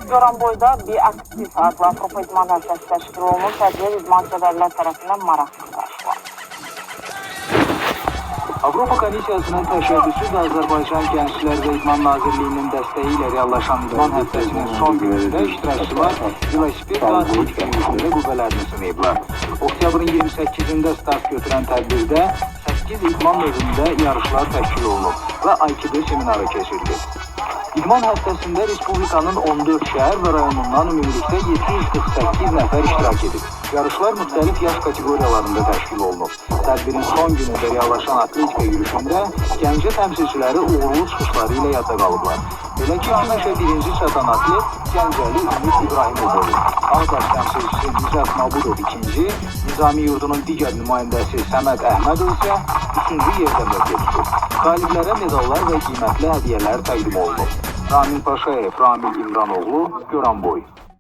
Goranboyda bir aktiv adlı Avropa İdman Həftəsi təşkil olunur. Tədbir idman sevərlər tərəfindən maraqlı qarşılanır. Avropa Komissiyasının təşəbbüsü və Azərbaycan Gənclər və İdman Nazirliyinin dəstəyi ilə reallaşan idman həftəsinin son günündə iştirakçılar velosiped və atletika yürüyüşündə qüvvələrini sınayıblar. Oktyabrın 28-də start götürən tədbirdə 8 idman növündə yarışlar təşkil olunub və Aikido seminarı keçirildi. İdman həftəsində Respublikanın 14 şəhər və rayonundan ümumilikdə 748 nəfər iştirak edib. Yarışlar müxtəlif yaş kateqoriyalarında təşkil olunub. Tədbirin son günündə reallaşan atletika yürüyüşündə Gəncə təmsilçiləri uğurlu çıxışları ilə yadda qalıblar. Belə ki, finişə birinci çatan atlet Gəncəli Ümid İbrahimov olub. Ağdaş təmsilçisi Nizat Mabudov ikinci, Nizami yurdunun digər nümayəndəsi Səməd Əhmədov isə üçüncü yerdə mövqe tutub. Qaliblərə medallar və qiymətli hədiyyələr təqdim olunub. Ramil Paşayev, Ramil İmranoğlu, Goranboy.